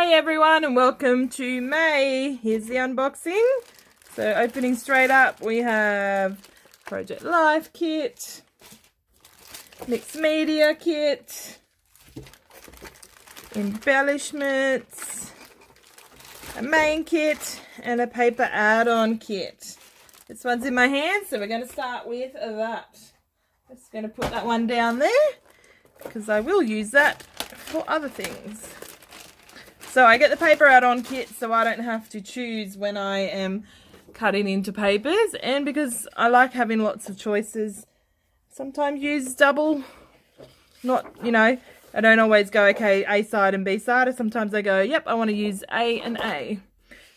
Hey everyone, and welcome to May. Here's the unboxing. So opening straight up, we have Project Life kit, mixed media kit, embellishments, a main kit, and a paper add-on kit. This one's in my hand, so we're going to start with that. Just going to put that one down there because I will use that for other things. So I get the paper add-on kit so I don't have to choose when I am cutting into papers, and because I like having lots of choices, sometimes use double, not, I don't always go, okay, A side and B side. Sometimes I go, yep, I want to use A and A.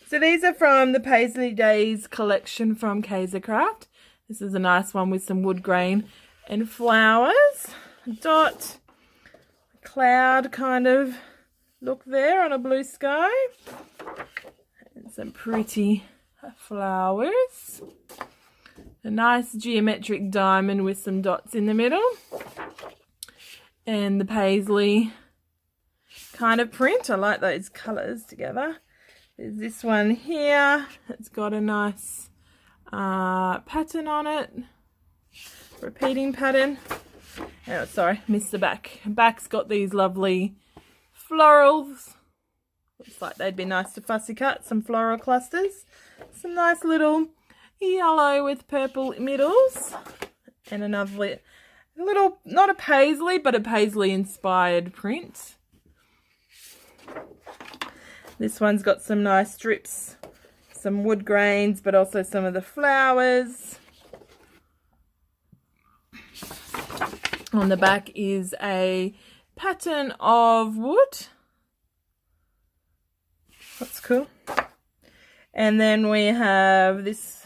So these are from the Paisley Days collection from Kaisercraft. This is a nice one with some wood grain and flowers. Dot, cloud kind of look there on a blue sky. And some pretty flowers. A nice geometric diamond with some dots in the middle. And the Paisley kind of print. I like those colours together. There's this one here. It's got a nice pattern on it. Repeating pattern. Oh, sorry, missed the back. Back's got these lovely florals. Looks like they'd be nice to fussy cut. Some floral clusters. Some nice little yellow with purple middles. And another little, not a paisley, but a paisley inspired print. This one's got some nice strips, some wood grains, but also some of the flowers. On the back is a pattern of wood. That's cool. And then we have this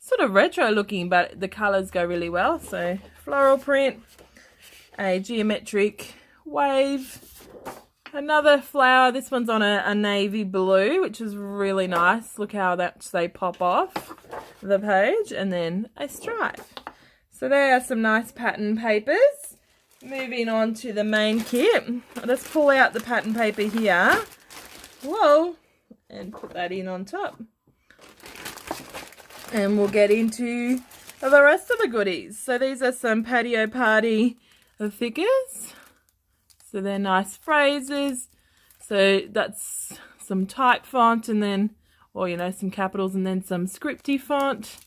sort of retro looking, but the colours go really well. So floral print, a geometric wave, another flower. This one's on a navy blue, which is really nice. Look how they pop off the page. And then a stripe. So there are some nice pattern papers. Moving on to the main kit. I'll just pull out the pattern paper here. Whoa. And put that in on top. And we'll get into the rest of the goodies. So these are some patio party thickers. So they're nice phrases. So that's some type font and then, or some capitals and then some scripty font.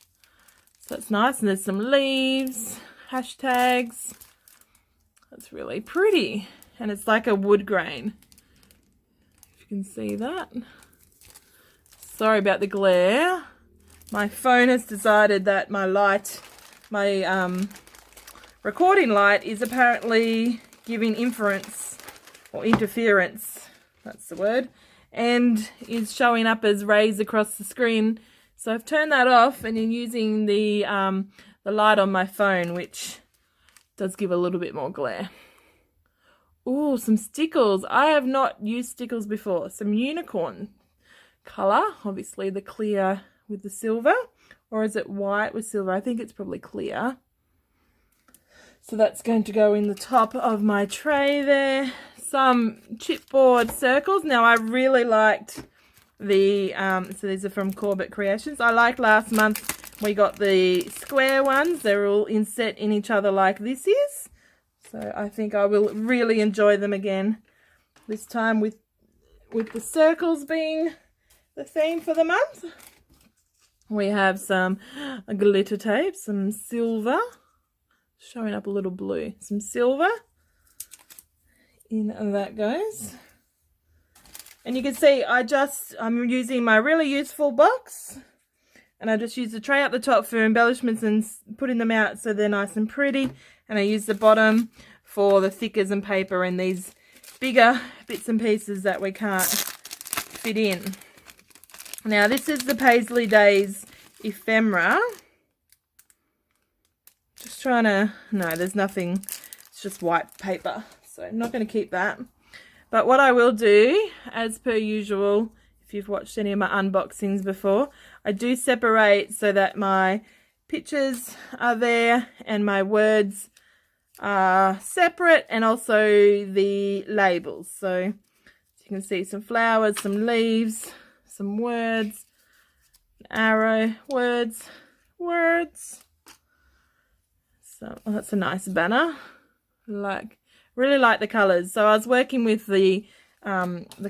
So that's nice. And there's some leaves, hashtags. That's really pretty. And it's like a wood grain. If you can see that. Sorry about the glare. My phone has decided that my light, my recording light is apparently giving interference, that's the word, and is showing up as rays across the screen. So I've turned that off and I'm using the light on my phone, which does give a little bit more glare. Oh, some stickles. I have not used stickles before. Some unicorn colour, obviously the clear with the silver, or is it white with silver? I think it's probably clear. So that's going to go in the top of my tray there. Some chipboard circles. Now I really liked the, so these are from Corbett Creations. I liked last month we got the square ones. They're all inset in each other like this is. So I think I will really enjoy them again this time with the circles being the theme for the month. We have some glitter tape, some silver. Showing up a little blue. Some silver. In that goes. And you can see I'm using my really useful box. And I just use the tray up the top for embellishments and putting them out so they're nice and pretty. And I use the bottom for the thickers and paper and these bigger bits and pieces that we can't fit in. Now this is the Paisley Days ephemera. Just trying to, no, there's nothing, it's just white paper, so I'm not going to keep that. But what I will do, as per usual, if you've watched any of my unboxings before, I do separate so that my pictures are there and my words are separate, and also the labels. So You can see some flowers, some leaves, some words, an arrow, words. So that's a nice banner. Really like the colours. So I was working with the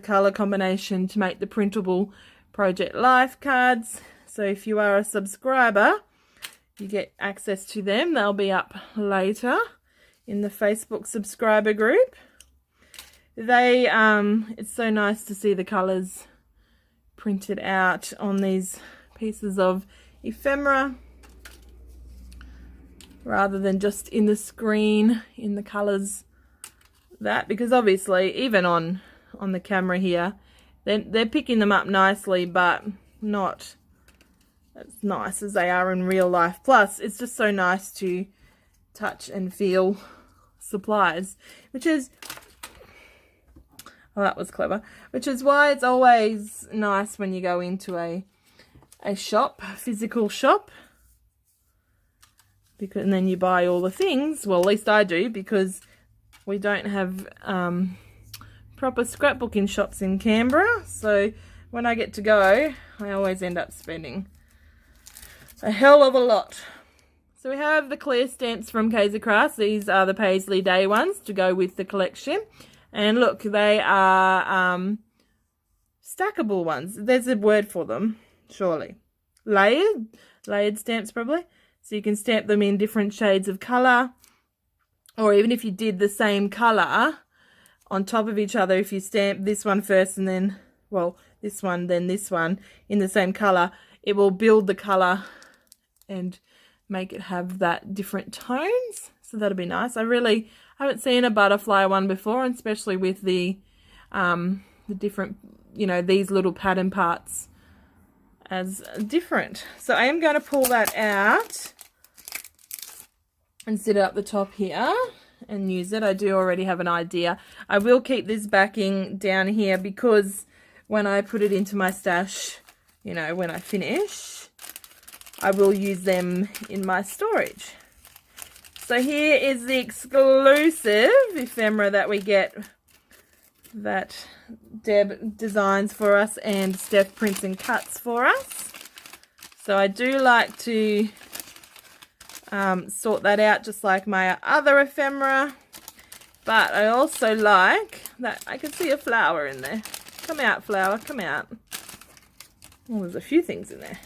colour combination to make the printable Project Life cards. So if you are a subscriber, you get access to them. They'll be up later in the Facebook subscriber group. It's so nice to see the colours printed out on these pieces of ephemera rather than just in the screen in the colours because obviously even on the camera here they're picking them up nicely, but not as nice as they are in real life. Plus it's just so nice to touch and feel supplies, which is that was clever, which is why it's always nice when you go into a shop, a physical shop, and then you buy all the things. Well, at least I do, because we don't have proper scrapbooking shops in Canberra. So when I get to go, I always end up spending a hell of a lot. So we have the clear stamps from Kaiser Crafts. These are the Paisley Day ones to go with the collection. And look, they are stackable ones. There's a word for them, surely. Layered stamps probably. So you can stamp them in different shades of colour. Or even if you did the same colour on top of each other, if you stamp this one first and then, well, this one, then this one in the same colour, it will build the colour and make it have that different tones. So that'll be nice. I haven't seen a butterfly one before, and especially with the different, these little pattern parts as different. So I am going to pull that out and sit it up the top here and use it. I do already have an idea. I will keep this backing down here because when I put it into my stash, when I finish, I will use them in my storage. So here is the exclusive ephemera that we get, that Deb designs for us and Steph prints and cuts for us. So I do like to sort that out just like my other ephemera. But I also like that I can see a flower in there. Come out, flower, come out. Oh, there's a few things in there.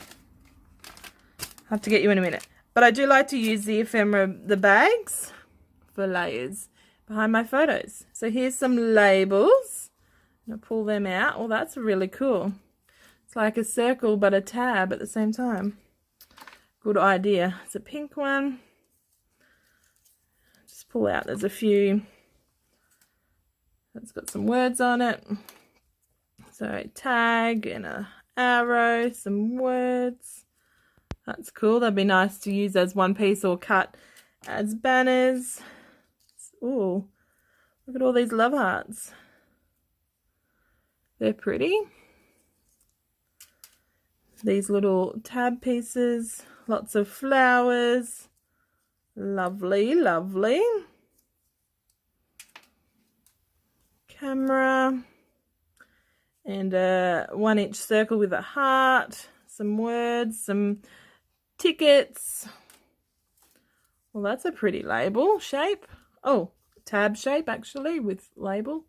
I'll have to get you in a minute. But I do like to use the ephemera, the bags, for layers behind my photos. So here's some labels. I'm going to pull them out. Oh, that's really cool. It's like a circle but a tab at the same time. Good idea. It's a pink one. Just pull out. There's a few. It's got some words on it. So tag and a arrow, some words. That's cool. That'd be nice to use as one piece or cut as banners. Ooh, look at all these love hearts. They're pretty. These little tab pieces, lots of flowers. Lovely, lovely. Camera. And a 1-inch circle with a heart. Some words, some tickets. Well, that's a pretty label shape. Oh, tab shape actually with label.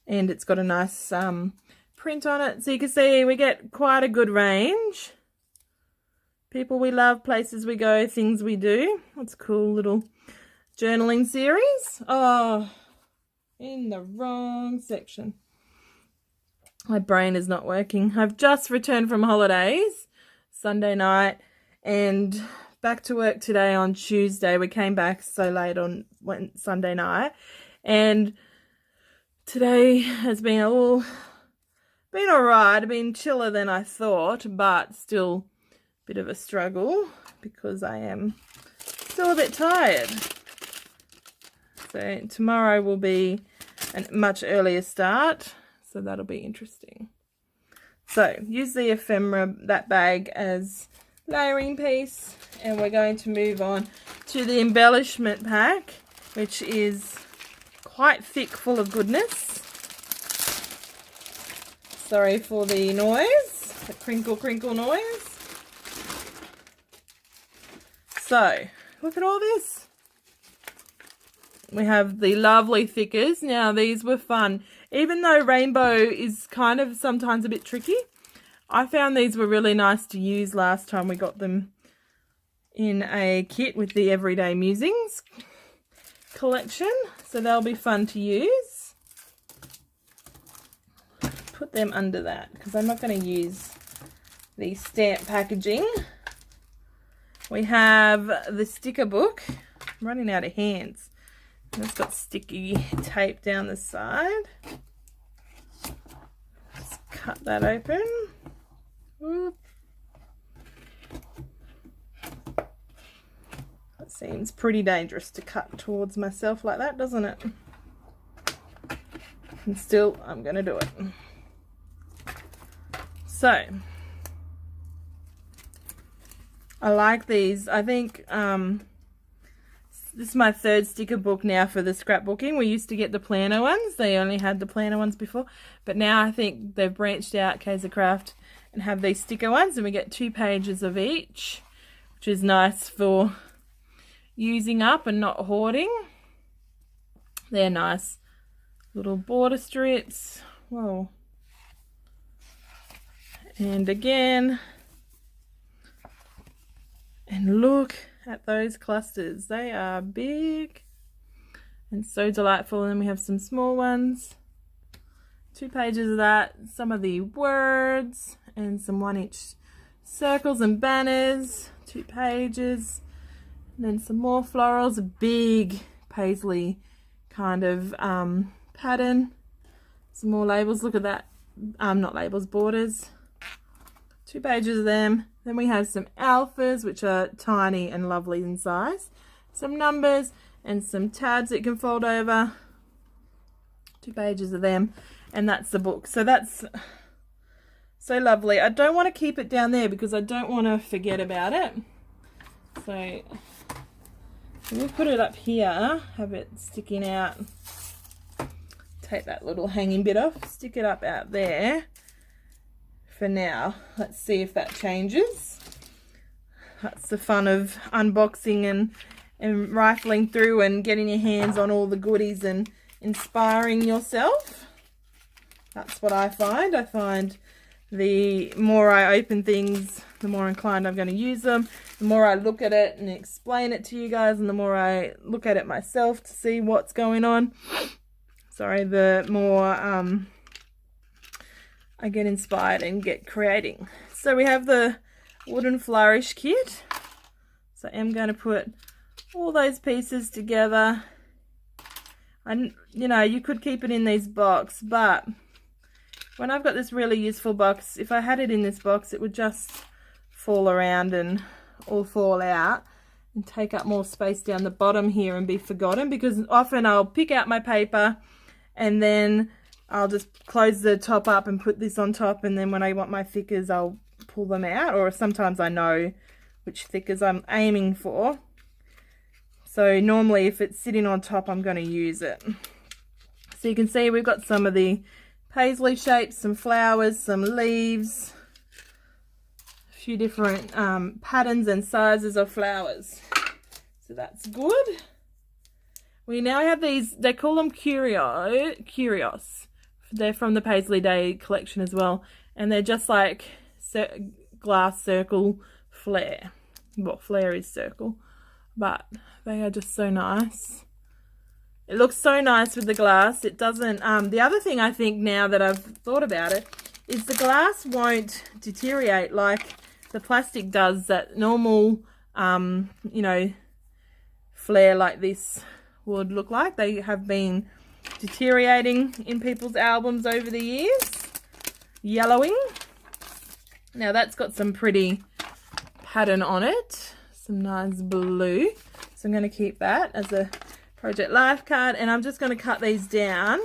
And it's got a nice print on it. So you can see we get quite a good range. People we love, places we go, things we do. That's a cool little journaling series. Oh, in the wrong section. My brain is not working. I've just returned from holidays, Sunday night, and back to work today on Tuesday. We came back so late on Sunday night, and today has been all right. Been chiller than I thought, but still a bit of a struggle because I am still a bit tired. So tomorrow will be a much earlier start. So that'll be interesting. So use the ephemera, that bag, as layering piece. And we're going to move on to the embellishment pack, which is quite thick, full of goodness. Sorry for the noise, the crinkle crinkle noise. So, look at all this. We have the lovely thickers. Now, these were fun. Even though rainbow is kind of sometimes a bit tricky, I found these were really nice to use last time we got them in a kit with the Everyday Musings collection. So they'll be fun to use. Put them under that because I'm not going to use the stamp packaging. We have the sticker book. I'm running out of hands. And it's got sticky tape down the side. Let's cut that open. Whoop. That seems pretty dangerous to cut towards myself like that, doesn't it? And still, I'm going to do it. So, I like these. I think this is my third sticker book now for the scrapbooking. We used to get the planner ones. They only had the planner ones before. But now I think they've branched out, Kaiser Craft, and have these sticker ones. And we get 2 pages of each, which is nice for using up and not hoarding. They're nice. Little border strips. Whoa. And again. And look at those clusters. They are big and so delightful. And then we have some small ones. 2 pages of that. Some of the words and some 1-inch circles and banners. 2 pages. And then some more florals. A big paisley kind of pattern. Some more labels. Look at that. Not labels, borders. 2 pages of them. Then we have some alphas, which are tiny and lovely in size. Some numbers and some tabs that you can fold over. 2 pages of them. And that's the book. So that's so lovely. I don't want to keep it down there because I don't want to forget about it. So we'll put it up here. Have it sticking out. Take that little hanging bit off. Stick it up out there. For now, let's see if that changes. That's the fun of unboxing and rifling through and getting your hands on all the goodies and inspiring yourself. That's what I find. I find the more I open things, the more inclined I'm going to use them. The more I look at it and explain it to you guys, and the more I look at it myself to see what's going on. Sorry, the more I get inspired and get creating. So we have the wooden flourish kit. So I'm going to put all those pieces together. And you know, you could keep it in these boxes, but when I've got this really useful box, if I had it in this box, it would just fall around and all fall out and take up more space down the bottom here and be forgotten, because often I'll pick out my paper and then I'll just close the top up and put this on top, and then when I want my thickers, I'll pull them out, or sometimes I know which thickers I'm aiming for. So normally if it's sitting on top, I'm going to use it. So you can see we've got some of the paisley shapes, some flowers, some leaves, a few different patterns and sizes of flowers. So that's good. We now have these, they call them Curios. They're from the Paisley Day collection as well. And they're just like glass circle flare. Well, flare is circle. But they are just so nice. It looks so nice with the glass. It doesn't... the other thing I think now that I've thought about it is the glass won't deteriorate like the plastic does that normal, you know, flare like this would look like. They have been deteriorating in people's albums over the years. Yellowing. Now that's got some pretty pattern on it. Some nice blue. So I'm going to keep that as a Project Life card. And I'm just going to cut these down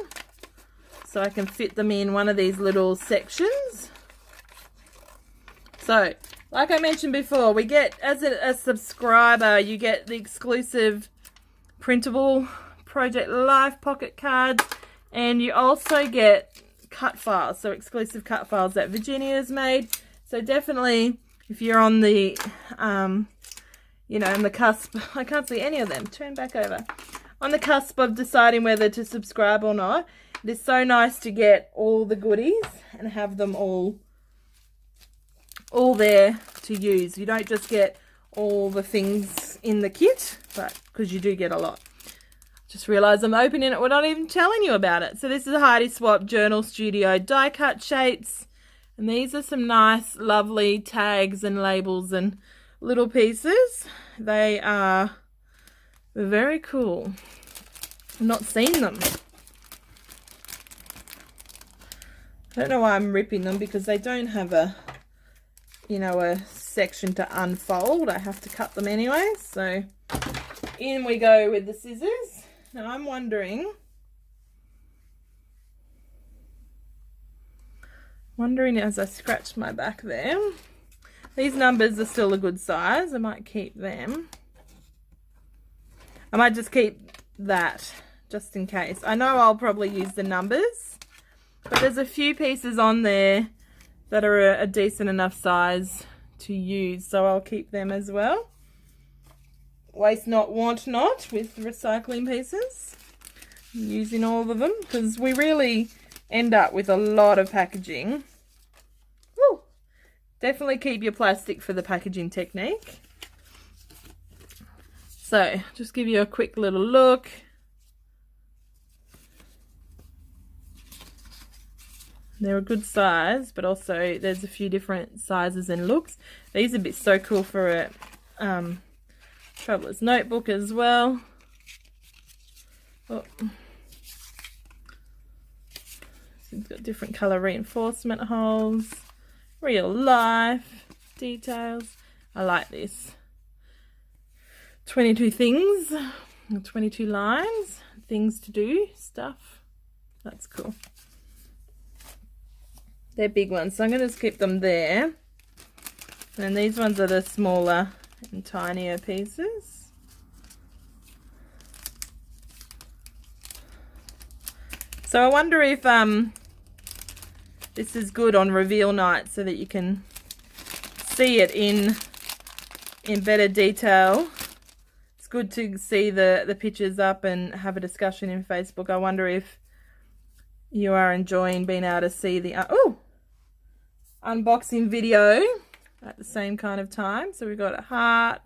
so I can fit them in one of these little sections. So, like I mentioned before, we get, as a subscriber, you get the exclusive printable Project Life pocket cards, and you also get cut files, so exclusive cut files that Virginia has made. So definitely, if you're on the, you know, on the cusp, I can't see any of them, turn back over. On the cusp of deciding whether to subscribe or not, it is so nice to get all the goodies and have them all there to use. You don't just get all the things in the kit, but because you do get a lot. Just realised I'm opening it without even telling you about it. So this is a Heidi Swap Journal Studio die cut shapes. And these are some nice, lovely tags and labels and little pieces. They are very cool. I've not seen them. I don't know why I'm ripping them, because they don't have a, you know, a section to unfold. I have to cut them anyway. So in we go with the scissors. Now I'm wondering as I scratch my back there, these numbers are still a good size. I might keep them. I might just keep that just in case. I know I'll probably use the numbers, but there's a few pieces on there that are a decent enough size to use, so I'll keep them as well. Waste not, want not with recycling pieces. I'm using all of them because we really end up with a lot of packaging. Woo! Definitely keep your plastic for the packaging technique. So, just give you a quick little look. They're a good size, but also there's a few different sizes and looks. These would be so cool for a traveler's notebook as well. Oh. It's got different color reinforcement holes, real life details. I like this. 22 things, 22 lines, things to do, stuff. That's cool. They're big ones, so I'm going to just keep them there. And these ones are the smaller and tinier pieces. So I wonder if this is good on reveal night, so that you can see it in better detail. It's good to see the pictures up and have a discussion in Facebook. I wonder if you are enjoying being able to see the unboxing video at the same kind of time. So we've got a heart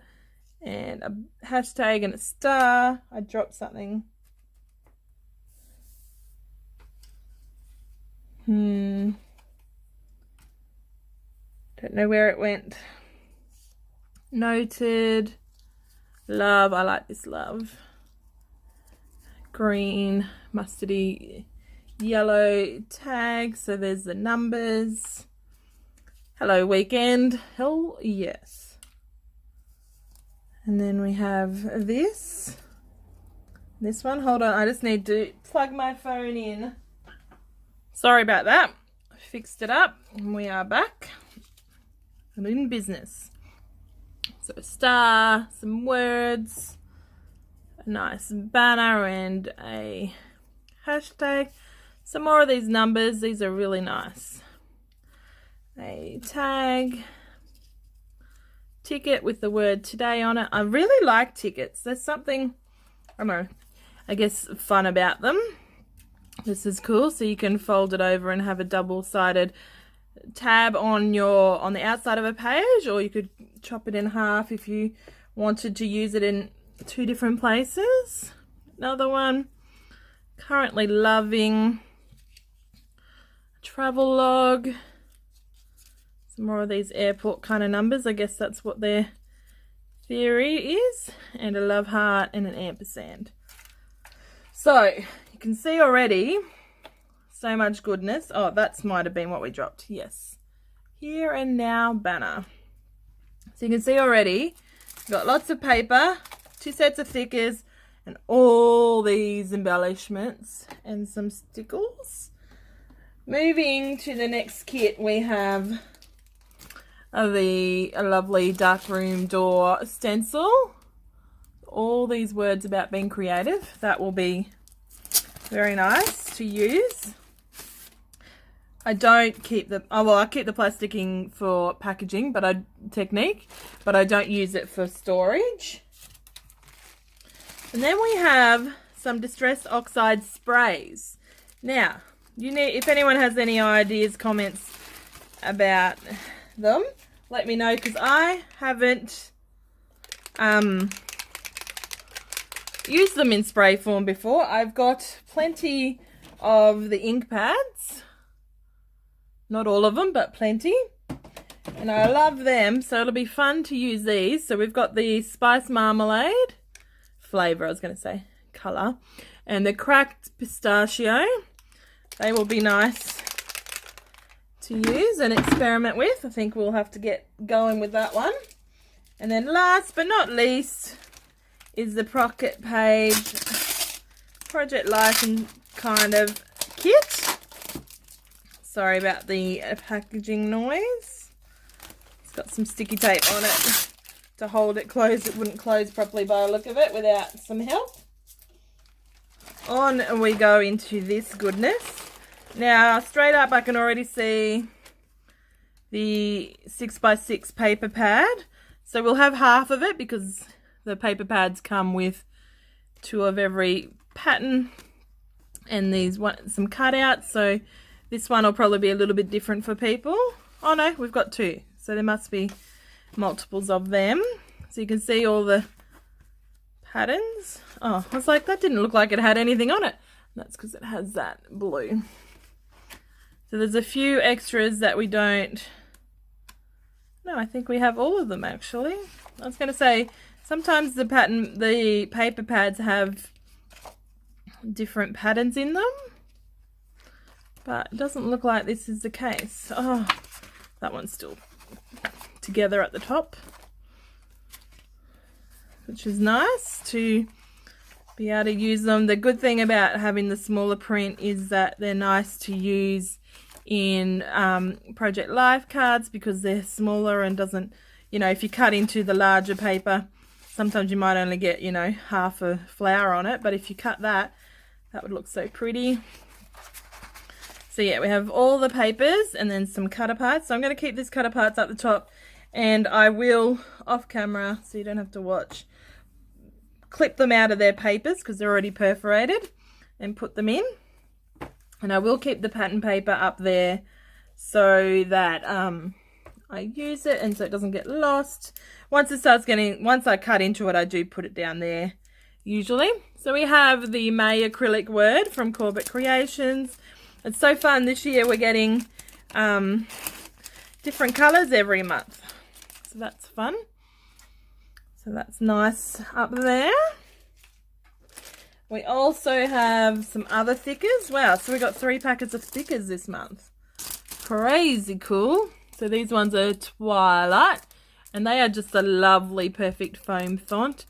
and a hashtag and a star. I dropped something. Don't know where it went. Noted. Love. I like this love. Green, mustardy, yellow tag. So there's the numbers. Hello weekend. Hell yes. And then we have this one. Hold on, I just need to plug my phone in. Sorry about that. I fixed it up and we are back and in business. So a star, some words, a nice banner and a hashtag. Some more of these numbers. These are really nice. A tag, ticket with the word today on it. I really like tickets. There's something, I don't know, I guess fun about them. This is cool, so you can fold it over and have a double-sided tab on the outside of a page, or you could chop it in half if you wanted to use it in two different places. Another one, currently loving, travel log. Some more of these airport kind of numbers. I guess that's what their theory is. And a love heart and an ampersand. So you can see already so much goodness. Oh, that might have been what we dropped. Yes. Here and now banner. So you can see already we've got lots of paper, 2 sets of stickers, and all these embellishments and some stickles. Moving to the next kit, we have a lovely dark room door stencil. All these words about being creative. That will be very nice to use. I don't keep the, oh well, I keep the plasticking for packaging, but I don't use it for storage. And then we have some distress oxide sprays. Now, if anyone has any ideas, comments about them, let me know, because I haven't used them in spray form before. I've got plenty of the ink pads. Not all of them, but plenty. And I love them, so it'll be fun to use these. So we've got the spice marmalade flavour, I was going to say, colour. And the cracked pistachio. They will be nice to use and experiment with. I think we'll have to get going with that one. And then last but not least is the Pocket Page Project Life and kind of kit. Sorry about the packaging noise. It's got some sticky tape on it to hold it closed. It wouldn't close properly by the look of it without some help. On we go into this goodness. Now, straight up, I can already see the 6x6 paper pad. So we'll have half of it because the paper pads come with 2 of every pattern and these some cutouts. So this one will probably be a little bit different for people. Oh no, we've got 2. So there must be multiples of them. So you can see all the patterns. Oh, I was like, that didn't look like it had anything on it. That's because it has that blue. So there's a few extras that we don't. No, I think we have all of them actually. I was going to say, sometimes the paper pads have different patterns in them. But it doesn't look like this is the case. Oh, that one's still together at the top, which is nice to be able to use them. The good thing about having the smaller print is that they're nice to use in Project Life cards because they're smaller and doesn't, if you cut into the larger paper, sometimes you might only get, half a flower on it. But if you cut that would look so pretty. So yeah, we have all the papers and then some cutter parts. So I'm going to keep these cutter parts at the top, and I will, off camera, so you don't have to watch, clip them out of their papers because they're already perforated and put them in. And I will keep the pattern paper up there so that I use it and so it doesn't get lost. Once I cut into it, I do put it down there usually. So we have the May acrylic word from Corbett Creations. It's so fun this year. We're getting different colours every month. So that's fun. So that's nice up there. We also have some other thickers. Wow, so we got 3 packets of thickers this month. Crazy cool. So these ones are Twilight, and they are just a lovely perfect foam font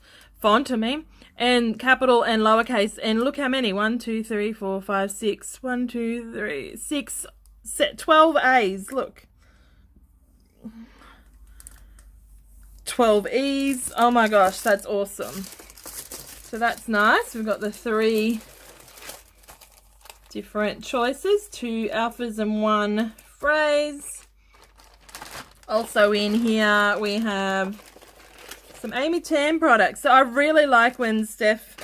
and capital and lowercase. And look how many, 1, 2, 3, 4, 5, 6, 1, 2, 3, 6, 12 A's, look. 12 E's. Oh my gosh, that's awesome. So that's nice. We've got the 3 different choices, 2 alphas and 1 phrase. Also in here we have some Amy Tan products. So I really like when Steph,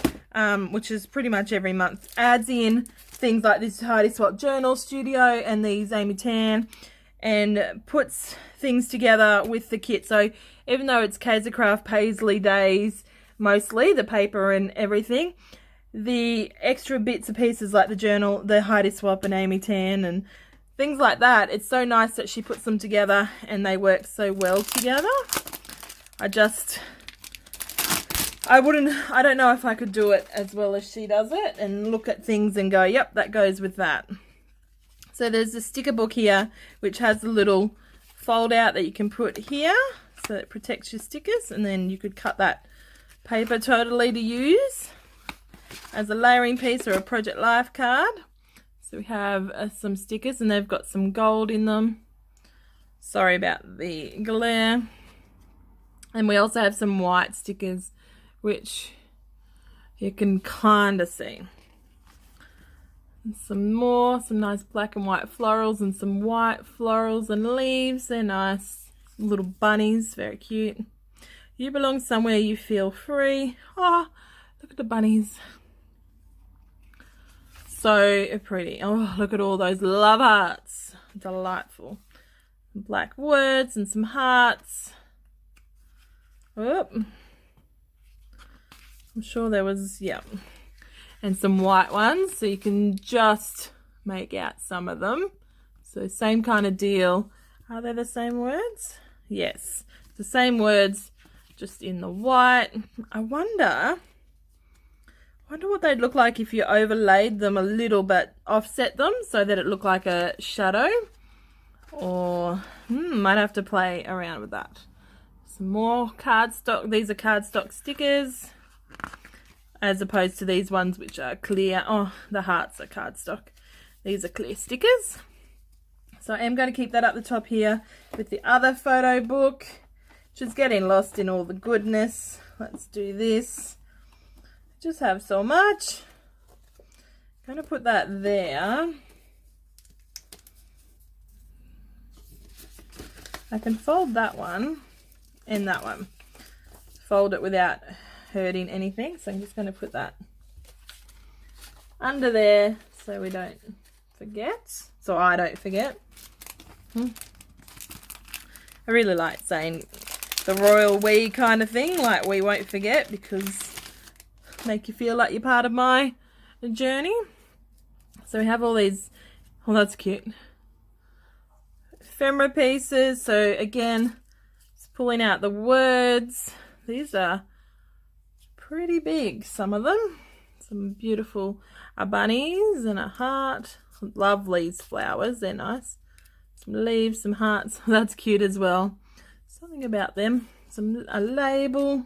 which is pretty much every month, adds in things like this Tidy Swap Journal Studio and these Amy Tan, and puts things together with the kit. So even though it's Kaisercraft Paisley Days, mostly the paper and everything, the extra bits and pieces like the journal, the Heidi Swap and Amy Tan and things like that, it's so nice that she puts them together and they work so well together. I don't know if I could do it as well as she does it and look at things and go, yep, that goes with that. So there's a sticker book here which has a little fold out that you can put here so it protects your stickers, and then you could cut that paper totally to use as a layering piece or a Project Life card. So we have some stickers and they've got some gold in them. Sorry about the glare. And we also have some white stickers which you can kind of see. Some more, some nice black and white florals and some white florals and leaves. They're nice. Little bunnies, very cute. You belong somewhere you feel free. Oh, look at the bunnies. So pretty. Oh, look at all those love hearts. Delightful. Black words and some hearts. Oh, I'm sure there was, yeah. And some white ones, so you can just make out some of them. So same kind of deal. Are they the same words? Yes, the same words, just in the white. I wonder what they'd look like if you overlaid them a little but offset them so that it looked like a shadow. Or might have to play around with that. Some more cardstock. These are cardstock stickers, as opposed to these ones which are clear. Oh, the hearts are cardstock. These are clear stickers. So I am going to keep that up the top here with the other photo book. Just getting lost in all the goodness. Let's do this. Just have so much. I'm going to put that there. I can fold that one and that one. Fold it without hurting anything, so I'm just going to put that under there so we don't forget, so I don't forget. I really like saying the royal we kind of thing, like we won't forget, because make you feel like you're part of my journey. So we have all these, oh that's cute, ephemera pieces. So again, just pulling out the words. These are pretty big, some of them. Some beautiful bunnies and a heart. Love these flowers, they're nice. Some leaves, some hearts. That's cute as well. Something about them. A label,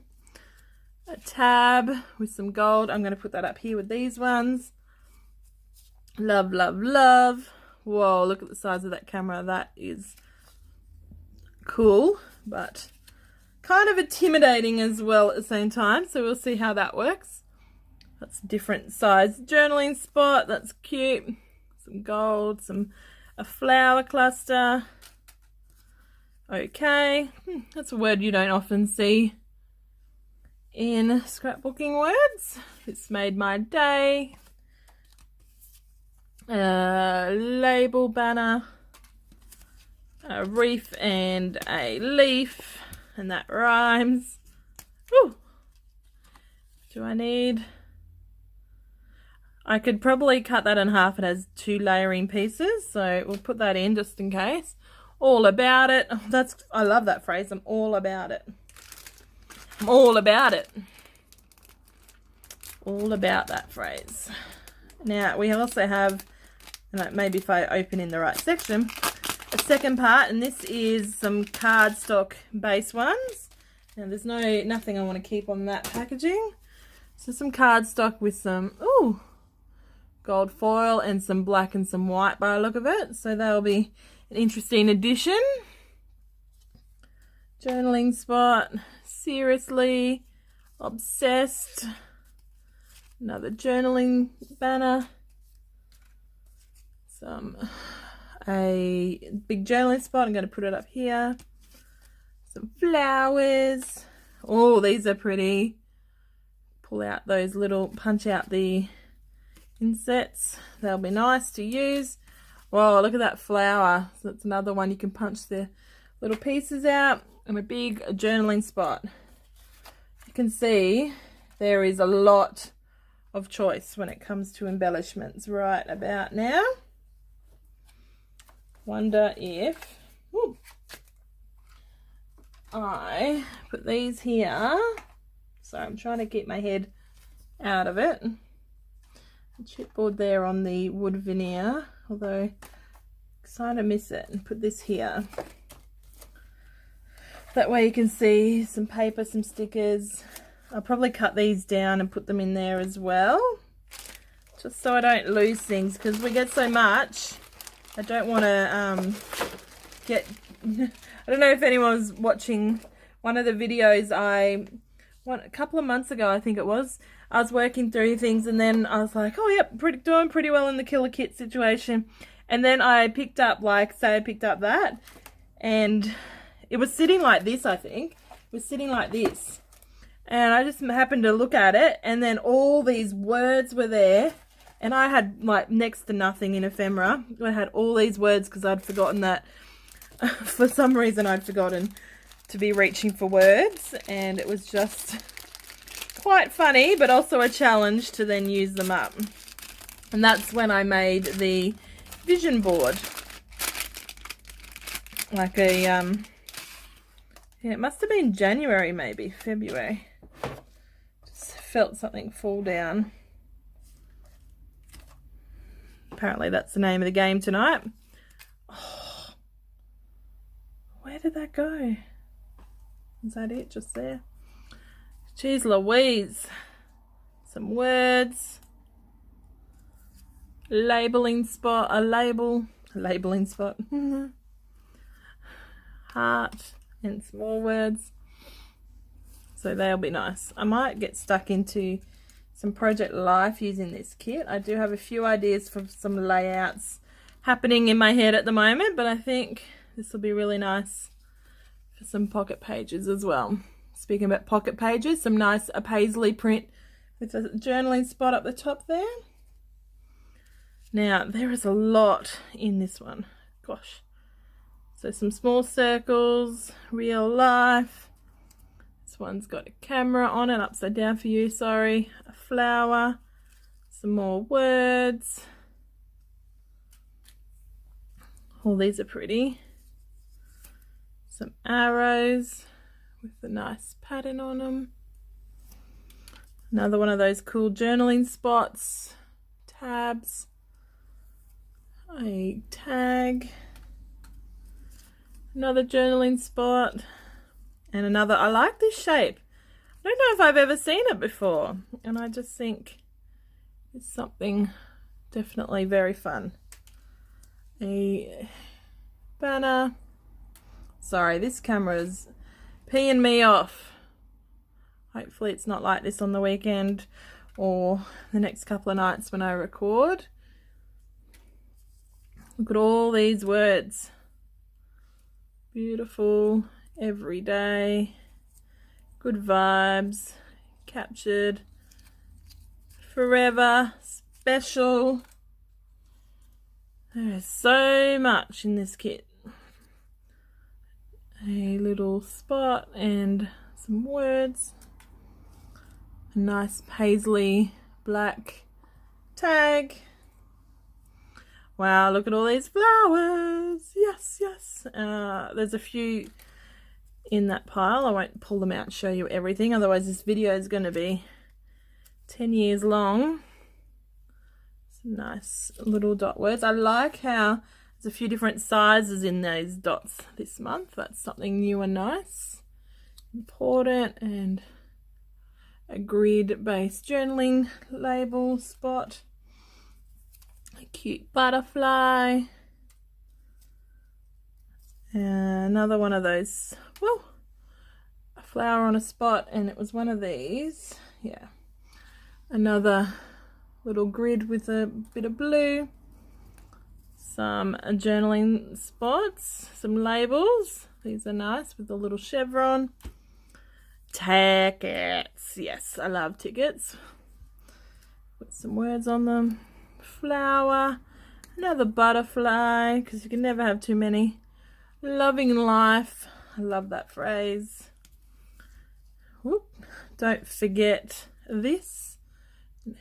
a tab with some gold. I'm going to put that up here with these ones. Love, love, love. Whoa, look at the size of that camera. That is cool, but kind of intimidating as well at the same time. So we'll see how that works. That's a different size journaling spot. That's cute. Some gold, a flower cluster. Okay, that's a word you don't often see in scrapbooking words. It's made my day. Label, banner, a reef and a leaf, and that rhymes. Woo. Do I need... I could probably cut that in half. It has 2 layering pieces, so we'll put that in just in case. All about it. Oh, I love that phrase. I'm all about it. I'm all about it. All about that phrase. Now we also have, and maybe if I open in the right section, a second part, and this is some cardstock base ones. Now there's nothing I want to keep on that packaging. So some cardstock with some gold foil and some black and some white by the look of it. So that'll be an interesting addition. Journaling spot. Seriously. Obsessed. Another journaling banner. A big journaling spot. I'm going to put it up here. Some flowers. Oh, these are pretty. Pull out those little, punch out the insets. They'll be nice to use. Whoa, look at that flower. So that's another one. You can punch the little pieces out, and a big journaling spot. You can see there is a lot of choice when it comes to embellishments right about now. Wonder if I put these here. Sorry, I'm trying to keep my head out of it. Chipboard there on the wood veneer, although I kind of miss it, and put this here. That way you can see some paper, some stickers. I'll probably cut these down and put them in there as well, just so I don't lose things, because we get so much. I don't want to get... I don't know if anyone was watching one of the videos a couple of months ago, I think it was. I was working through things, and then I was like, oh yep, doing pretty well in the killer kit situation. And then I picked up, like, say I picked up that, and it was sitting like this, I think. It was sitting like this. And I just happened to look at it, and then all these words were there. And I had, like, next to nothing in ephemera. I had all these words because I'd forgotten that. For some reason, I'd forgotten to be reaching for words. And it was just quite funny, but also a challenge to then use them up. And that's when I made the vision board. Like a, yeah, it must have been January, maybe, February. Just felt something fall down. Apparently that's the name of the game tonight. Oh, where did that go? Is that it? Just there? Jeez Louise. Some words. Labeling spot. A labeling spot. Heart and small words. So they'll be nice. I might get stuck into some Project Life using this kit. I do have a few ideas for some layouts happening in my head at the moment, but I think this will be really nice for some pocket pages as well. Speaking about pocket pages, some nice paisley print with a journaling spot up the top there. Now, there is a lot in this one. Gosh. So some small circles, real life. This one's got a camera on it, upside down for you, sorry. A flower, some more words. All these are pretty. Some arrows with a nice pattern on them. Another one of those cool journaling spots. Tabs. A tag. Another journaling spot. And another, I like this shape. I don't know if I've ever seen it before. And I just think it's something definitely very fun. A banner. Sorry, this camera's peeing me off. Hopefully it's not like this on the weekend or the next couple of nights when I record. Look at all these words. Beautiful, everyday, good vibes, captured, forever, special. There is so much in this kit. A little spot and some words. A nice paisley black tag. Wow, look at all these flowers. Yes, yes. There's a few in that pile. I won't pull them out and show you everything. Otherwise, this video is going to be 10 years long. Some nice little dot words. I like how there's a few different sizes in those dots this month. That's something new and nice. Important. And a grid-based journaling label spot. A cute butterfly. Another one of those, well, a flower on a spot, and it was one of these. Yeah. Another little grid with a bit of blue. Some journaling spots, some labels. These are nice with a little chevron. Tickets. Yes, I love tickets. Put some words on them. Flower. Another butterfly, because you can never have too many. Loving life. I love that phrase. Whoop. Don't forget this.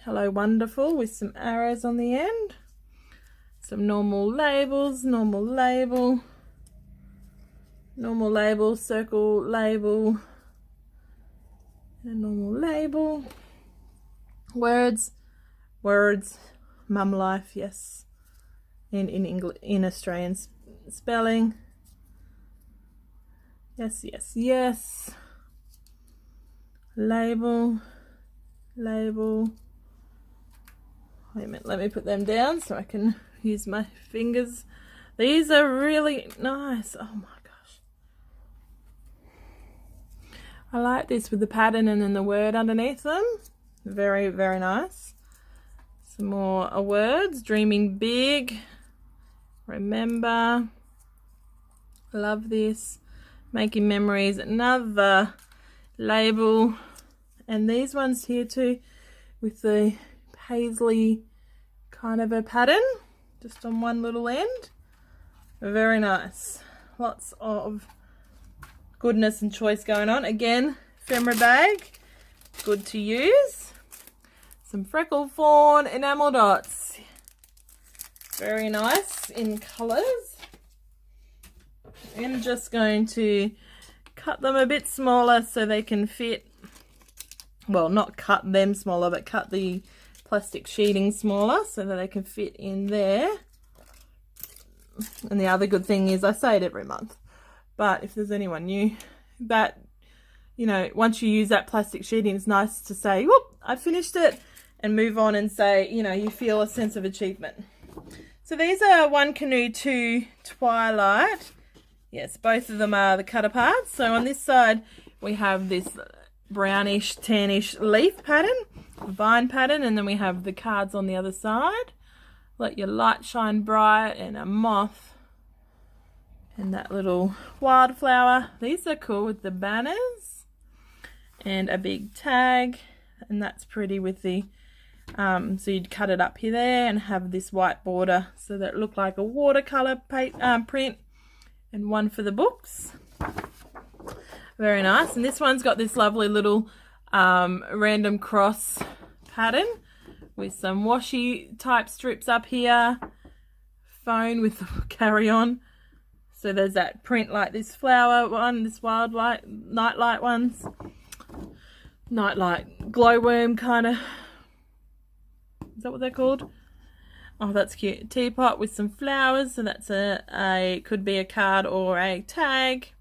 Hello Wonderful with some arrows on the end. Some normal labels. Normal label. Normal label. Circle label. A normal label. Words. Words. Mum life. Yes. In English, in Australian spelling. Yes, yes, yes. Label. Label. Wait a minute, let me put them down so I can use my fingers. These are really nice. Oh my gosh. I like this with the pattern and then the word underneath them. Very, very nice. Some more words. Dreaming big. Remember. Love this. Making memories. Another label. And these ones here too, with the paisley kind of a pattern, just on one little end. Very nice. Lots of goodness and choice going on. Again, ephemera bag, good to use. Some freckle fawn enamel dots. Very nice in colours. I'm just going to cut them a bit smaller so they can fit. Well, not cut them smaller, but cut the plastic sheeting smaller so that they can fit in there. And the other good thing is I say it every month, but if there's anyone new, that, you know, once you use that plastic sheeting, it's nice to say, whoop, I finished it, and move on and say, you know, you feel a sense of achievement. So these are One Canoe 2 Twilight. Yes, both of them are the cut aparts. So on this side, we have this brownish, tannish leaf pattern, vine pattern, and then we have the cards on the other side. Let your light shine bright, and a moth, and that little wildflower. These are cool with the banners, and a big tag, and that's pretty with the, so you'd cut it up here there and have this white border so that it looked like a watercolor print, and one for the books. Very nice. And this one's got this lovely little random cross pattern with some washi type strips up here. Phone with the carry-on. So there's that print like this flower one, this wildlight, nightlight ones. Nightlight glowworm kind of. Is that what they're called? Oh, that's cute. Teapot with some flowers. So that's a could be a card or a tag.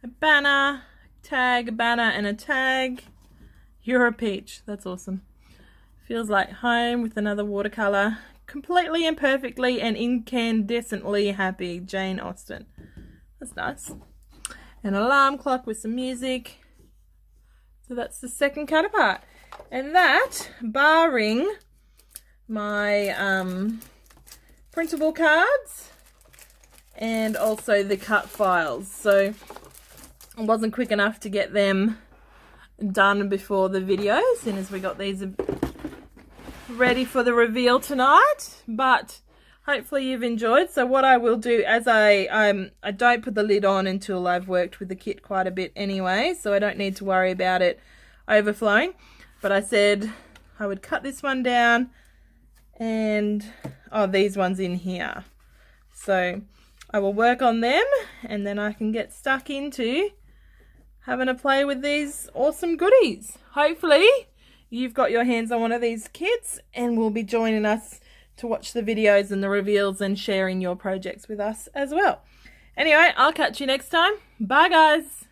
A banner. Tag, a banner, and a tag. You're a peach. That's awesome. Feels like home with another watercolor. Completely and perfectly and incandescently happy. Jane Austen. That's nice. An alarm clock with some music. So that's the second cut apart. And that, barring my printable cards and also the cut files. So I wasn't quick enough to get them done before the video, as soon as we got these ready for the reveal tonight, but hopefully you've enjoyed. So what I will do, as I don't put the lid on until I've worked with the kit quite a bit anyway, so I don't need to worry about it overflowing, but I said I would cut this one down and these ones in here, so I will work on them and then I can get stuck into having a play with these awesome goodies. Hopefully you've got your hands on one of these kits and will be joining us to watch the videos and the reveals and sharing your projects with us as well. Anyway, I'll catch you next time. Bye guys.